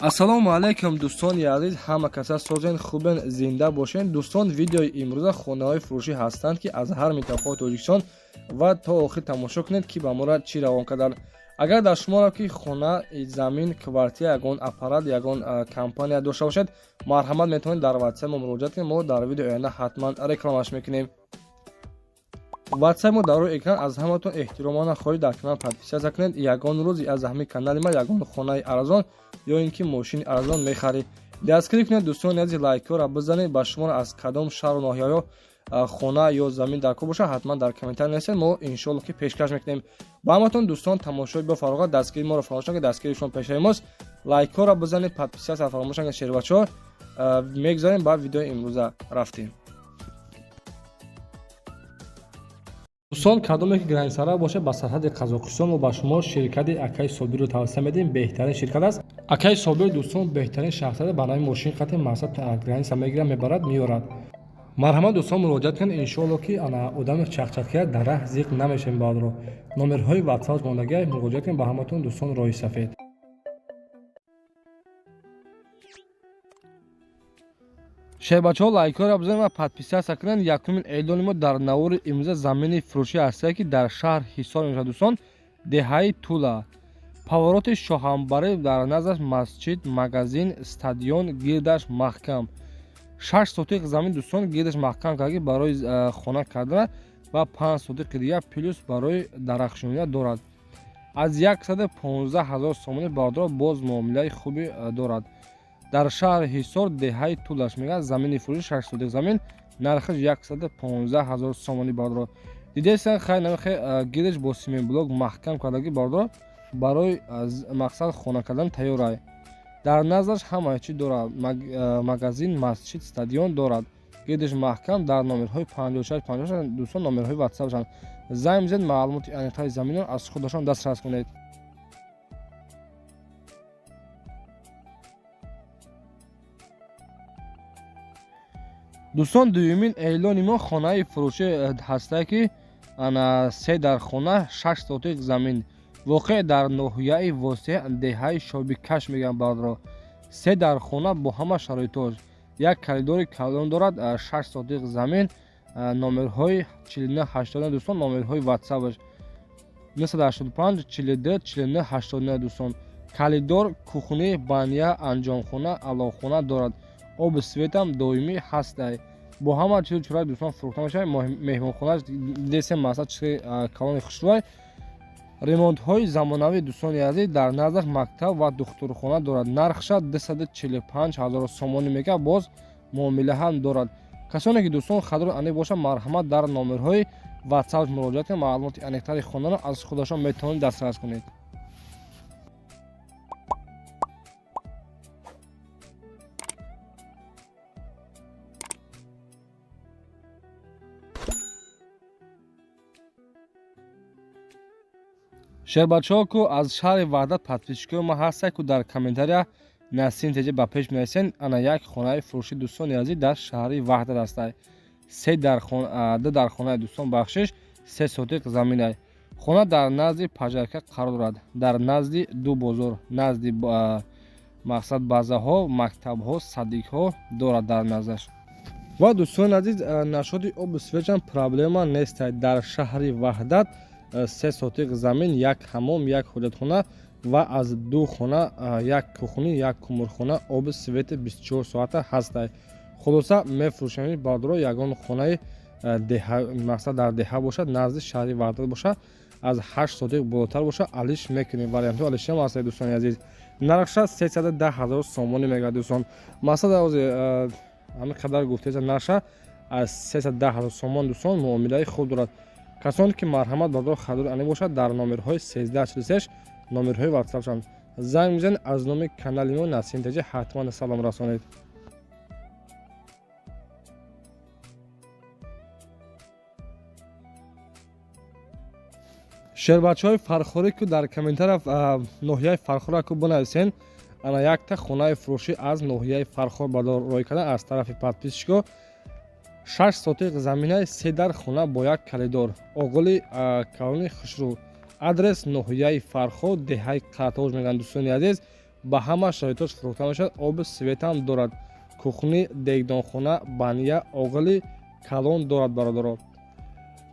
ассалому алайкум дӯстони азиз, ҳама каса созен хубен, зинда бошен. дӯстон, видеои имрӯза хонаҳои фурӯшӣ ҳастанд ки аз ҳар минтақаҳои Тоҷикистон ва то охир тамошо кунед ки ба моро чӣ равон карданд. агар дар шуморо ки хона, замин, квартира, ягон аппарат, ягон компания дошта бошед, марҳамат метавонед дар ватсап мо муроҷиат кунед. мо дар видеои оянда ҳатман рекламаш мекунем. ватсап мо дар рӯи экран. аз ҳаматон эҳтиромона хоҳиш дар канал подписатсия кунед. ягон рӯзи аз ҳамин канали ма ягон хонаи арзон ё ин ки мошини арзон мехаред, дастгирӣ кунед. дӯстони азиз, лайкҳоро бизанед. ба шумо аз кадом шаҳру ноҳияҳо хона ё замин дар кор боша, ҳатман дар комментария нависед. мо иншоалло ки пешкаш мекунем. ба ҳаматон дӯстон, тамошои бафароғат, дастгирии моро фаромӯш накунед. дастгирии шумо пешаи мост. лайкҳоро бизанед, подписатсияро фаромӯш накунед. шербачаҳо мегзарем ба видеои имрӯза рафтем. дӯстон, кадоме ки границара бошад ба сарҳади Қазоқистон, мо ба шумо ширкати Акаи Собирро тавсия медиҳем. беҳтарин ширкат аст. Акаи Собир дӯстон беҳтарин шахсият ба нави мошин қати мақсад граница мегирад, мебарад, меорад. марҳамат дӯстон, муроҷиат кунед. иншоалло ки одами чақчақия дар раҳ зиқ намешавем. баъдро номерҳои ватсап мондагиа муроҷиат кунед. ба ҳаматон дӯстон роҳи сафед. шербачаҳо лайкҳоро бизанед ва подписатсия кунед. якумин эълони мо дар навори имрӯза замини фурӯшӣ ҳастае ки дар шаҳр Ҳисор мебошад. дӯстон, деҳаи Тула, повороти Шоҳанбарӣ, дар назараш масҷид, магазин, стадион, гирдаш маҳкам. 6 сотиқ замин дӯстон гирдаш маҳкам кардаги барои хона кардан ва 5 сотиқи дига плюс барои дарахшонида дорад. аз 115 000 сомонӣ бардор боз муомилаи хубе дорад. дар шаҳри Ҳисор деҳаи Тулаш мегӯяд замини фурӯшӣ 6 сотиқ замин, нархаш 115 000 сомонӣ бардор. дидесан хай намехе гирдаш бо симент блок маҳкам кардаги бардор барои мақсад хона кардан тайёрай. дар назараш ҳамаи чӣ дорад. магазин, масҷид, стадион дорад. гирдаш маҳкам. дар номерҳои 56 дӯстон номерҳои ватсапшанд. занг бизанед, маълумоти аниқтари заминро аз худашон дастрас кунед. дӯстон, дуюмин эълони мо хонаи фурӯшӣ ҳастае ки 3 дар хона 6 сотиқ замин, воқеъ дар ноҳияи восеъ деҳаи Шобикаш мегӯям бардро. 3 дар хона бо ҳама шароитош. як калидори калон дорад, 6 сотиқ замин. номерҳои 4989 дӯстон номерҳои ватсапаш 985 42 49 89 дӯстон. калидор кухни, баня, анҷомхона, аловхона дорад. оби светам доимӣ ҳастай. бо ҳама чизу чӯрак дӯстон фурӯхта мешавад. меҳмонхонааш десем масъад чизи калони хушрӯй. ремонтҳои замонавӣ дӯстони азиз дар назараш мактаб ва духтурхона дорад. нархша 245 000 сомонӣ мега, боз муомила ҳам дорад. касоне ки дӯстон хадро аниқ бошад, марҳамат дар номерҳои ватсап муроҷиат кунед. маълумоти аниқтари хонаро аз худашон метавонед дастрас кунед. шербачаҳо ку аз шаҳри Ваҳдат подписчикои ма ҳастанд ку дар комментария насин теҷа ба пеш менависен. ана як хонаи фурӯшӣ дӯстони азиз дар шаҳри Ваҳдат астай. 2 дар хонаи дӯстон бахшиш 3 сотиқ заминай. хона дар назди пажарка қарор дорад. дар назди ду бозор, назди мақсад базаҳо, мактабҳо, садикҳо дорад дар назарш. ва дӯстони азиз, нашоди оби светшам проблема нестай. дар шаҳри Ваҳдат 3 сотиқ замин, як ҳамом, як ҳоҷатхона ва аз 2 хона, як кухни, як кумурхона, оби свети 24 соата ҳастай. хулоса мефурӯшем. бардро ягон хонаи мақсад дар деҳа бошад, назди шаҳри Ваҳдат бошад, аз 8 сотиқ болотар бошад, алиш мекунем. вариантҳои алишам ҳастанд дӯстони азиз. нархша 310 000 сомонӣ мегӯяд дӯстон. мақсад ҳамин қадар гуфташа нархша аз 310 000 сомон дӯстон муомилаи хуб дорад. касоне ки марҳамат бардор хадор ани бошад, дар номерҳои 1343 номерҳои ватсапшанд занг мизанед. аз номи канали мо Насим Теҷа ҳатман салом расонед. шербачаҳои фархорӣ ку дар комментария ноҳияи фархора ку бинависен. ана якта хонаи фурӯшӣ аз ноҳияи фархор бардор рой кардан аз тарафи подписчико. 6 сотиқ заминай, 3 дар хона бо як калидор. оғули калони хушрӯ. адрес ноҳияи Фарход, деҳаи Қатош мегӯянд дӯстони азиз. ба ҳама шароитош фурӯхта мешавад. Оби светам дорад. Кухни, дегдонхона, баня, оғили калон дорад бародаро.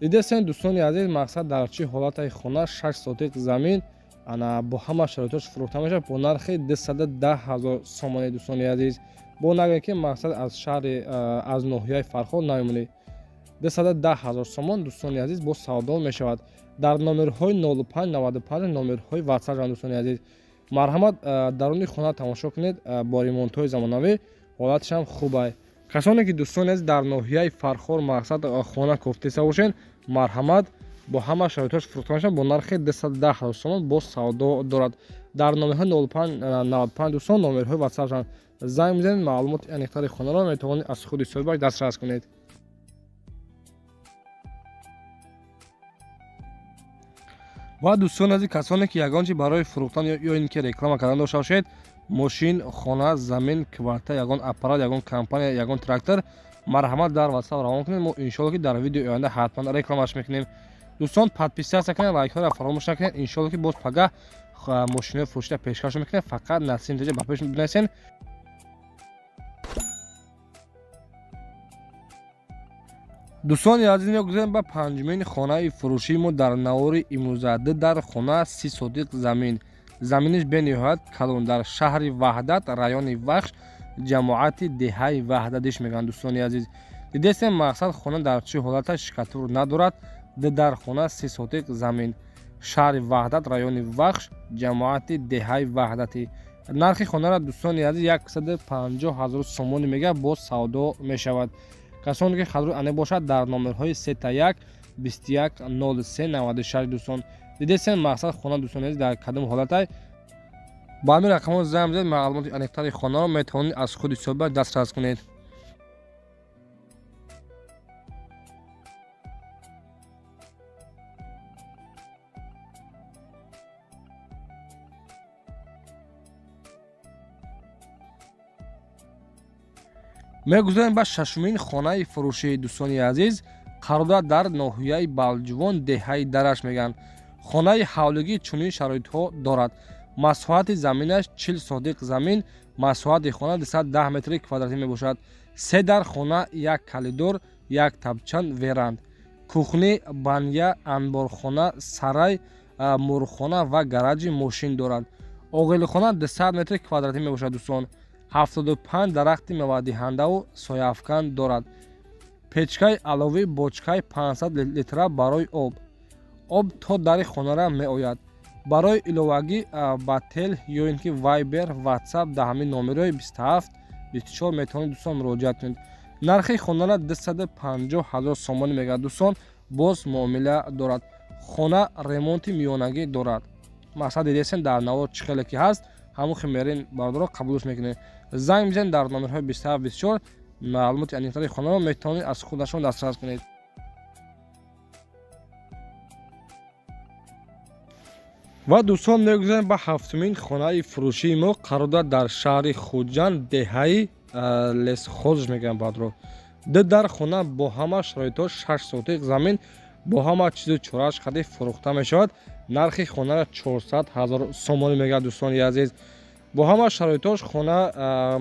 Дидесен дӯстони азиз, мақсад дар чӣ ҳолатаи хона 6 сотиқ замин ана бо ҳама шароитош фурӯхта мешавад бо нархи 210,000 сомонӣ. Дӯстони азиз, бо нагӯем ки мақсад аз шаҳри аз ноҳияи Фарход намемонӣ. 210,000 сомон дӯстони азиз бо савдо мешавад. Дар номерҳои 0595 номерҳои WhatsApp ҷан дӯстони азиз. Марҳамат даруни хона тамошо кунед бо ремонтҳои замонавӣ, ҳолаташам хуб ай. Касоне ки дӯстони азиз дар ноҳияи Фархор мақсад хона кофтиса бошен, марҳамат бо ҳама шароитош фурӯхта мешавад бо нархи 210,000 сомон бо савдо дорад. Дар номерҳои 0595 дӯстон номерҳои WhatsApp ҷан занг бизанед, маълумоти аниқтари хонаро метавонед аз худи соҳибаш дастрас кунед. ва дӯстони азиз, касоне ки ягон чиз барои фурӯхтан ё ин ки реклама кардан дошта бошед, мошин, хона, замин, квартира, ягон аппарат, ягон компания, ягон трактор, марҳамат дар WhatsApp равон кунед. Мо иншоалло ки дар видеои оянда ҳатман рекламаш мекунем. Дӯстон, подписатсия кунед, лайкҳоро фаромӯш накунед. Иншоалло ки боз пага мошинои фурӯшида пешкаш мекунем. Фақат насиб натиҷа ба пеш бинависен. дӯстони азиз, мегузарем ба панҷумин хонаи фурӯшии мо дар навори имрӯза. Дар хона 30 сотиқ замин. Заминиш бениҳоят калон дар шаҳри Ваҳдат, райони Вахш, ҷамоати деҳаи Ваҳдатиш мегӯянд. Дӯстони азиз, дидесем мақсад хона дар чӣ ҳолата шикатур надорад. Дар хона 30 сотиқ замин, шаҳри Ваҳдат, райони Вахш, ҷамоати деҳаи Ваҳдатӣ. Нархи хонара дӯстони азиз 150,000 сомонӣ мега бо савдо мешавад. касоне ки хадруи ане бошад дар номерҳои 31 21 03 96 дӯстон. Дидесен мақсад хона дӯстони азиз дар кадом ҳолатай. Ба ҳамин рақамҳо занг бизанед, маълумоти аниқтари хонаро метавонед аз худи соҳибаш дастрас кунед. мегузарем ба шашумин хонаи фурӯшии дӯстони азиз. қарор дорад дар ноҳияи Балҷувон, деҳаи Дараш мегӯянд. хонаи ҳавлигӣ чунин шароитҳо дорад. масоҳати заминаш 40 сотиқ замин, масоҳати хона 210 метри квадратӣ мебошад. 3 дар хона, 1 калидор, 1 табчан, веранд, кухни, баня, анборхона, сарай, мурхона ва гараҷи мошин дорад. оғилхона 200 метри квадратӣ мебошад. дӯстон, 75 дарахти мевадиҳандаву сояафкан дорад. печкаи аловӣ, бочкаи 500 литра барои об то дари хонара меояд. барои иловагӣ ба тел ё ин ки Viber, WhatsApp дар ҳамин номерҳои 27 24 метавонед дӯстон муроҷиат кунед. нархи хонара 250,000 сомонӣ мегӯяд. дӯстон, боз муомила дорад. хона ремонти миёнагӣ дорад. мақсад дидесен дар навор чӣ хеле ки ҳаст, ҳамон химерин бардоро қабулш мекунед. занг бизанед дар номерҳои 27 24 маълумоти аниқтари хонаро метавонед аз худашон дастрас кунед. ва дӯстон, мегузарем ба ҳафтумин хонаи фурӯшии мо. қарор дорад дар шаҳри Хуҷанд, деҳаи Лесхоз мегӯянд бадро. дар хона бо ҳама шароитош 6 сотиқ замин, бо ҳама чизу чораш қадӣ фурӯхта мешавад. нархи хонара 400,000 сомонӣ мегӯяд. дӯстони азиз, бо ҳама шароитош хона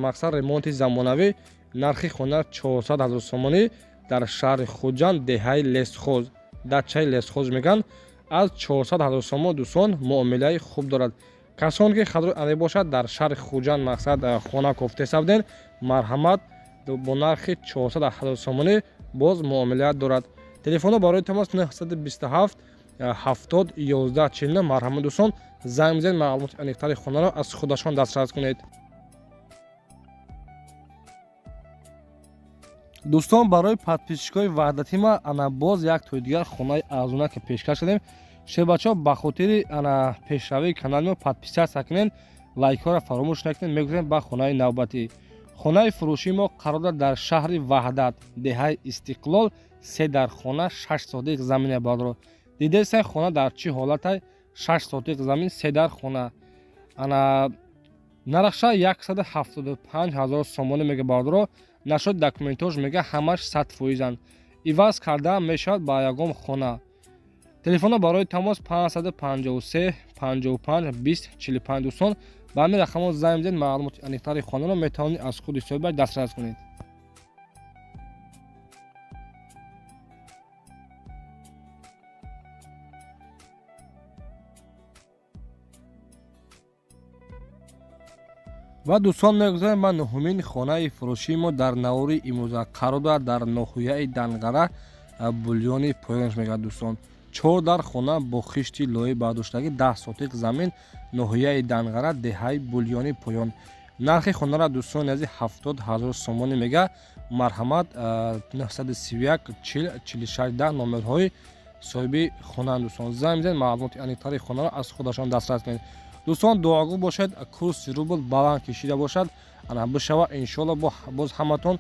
мақсад ремонти замонавӣ, нархи хона 400,000 сомонӣ дар шаҳри Хуҷанд, деҳаи Лесхоз, дачаи Лесхоз мегӯянд. аз 400,000 сомон дӯстон муомилаи хуб дорад. касоне ки хадруи ане бошад дар шаҳри Хуҷанд мақсад хона кофтеса буден, марҳамат бо нархи 400,000 сомонӣ боз муомила дорад. телефоно барои тамос 927 70 11 49. марҳамат дӯстон, занг бизанед, маълумоти аниқтари хонаро аз худашон дастрас кунед. дӯстон, барои подписчикои ваҳдати ма ана боз як тои дигар хонаи арзона ки пешкаш кардем. шебачаҳо ба хотири ана пешравии канали мо подписатсия кунед, лайкҳоро фаромӯш накунед. мегузарем ба хонаи навбатӣ. хонаи фурӯшии мо қарор дорад дар шаҳри Ваҳдат, деҳаи Истиқлол, 3 дар хона 6 сотиқ замине бадро. дидесен хона дар чӣ ҳолатай? 6 сотиқ замин, 3 дар хона. ана нарахша 175,000 сомонӣ мега бадро. нашоди документош мега ҳамаш 100%. иваз карда мешавад ба ягон хона. телефоно барои тамос 553 55 20 45 дӯстон. ба ҳамин рақамҳо занг бизанед, маълумоти аниқтари хонаро метавонед аз худи соҳибаш дастрас кунед. ва дӯстон мегузарем ба нуҳумин хонаи фурӯшии мо дар навори имрӯза қарор дорад дар ноҳияи Данғара, бульёни поёнаш мегӯяд дӯстон. 4 дар хона бо хишти лои бардоштагӣ 10 сотиқ замин, ноҳияи Данғара, деҳаи бульёни поён. нархи хонара дӯстон язи 70 000 сомонӣ мега. Марҳамат 931 40 46 10 номерҳои соҳиби хонаанд дӯстон. занг бизанед, маълумоти аниқтари хонаро аз худашон дастрас кунед. дӯстон дуогӯ бошед, курси рубл баланд кишида бошад, ана бишава иншоалло боз ҳаматон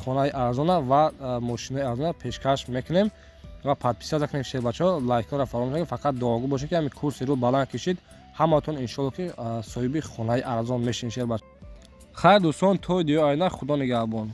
хонаи арзона ва мошинаи арзона пешкаш мекунем ва подписа накунем шербачаҳо, лайкҳоро фаромӯш накунед. фақат дуогӯ бошед ки ҳамин курси рубл баланд кишид, ҳаматон иншоалло ки соҳиби хонаи арзон мешавед шербач. хайр дӯстон, то видеои оянда худо нигаҳбон.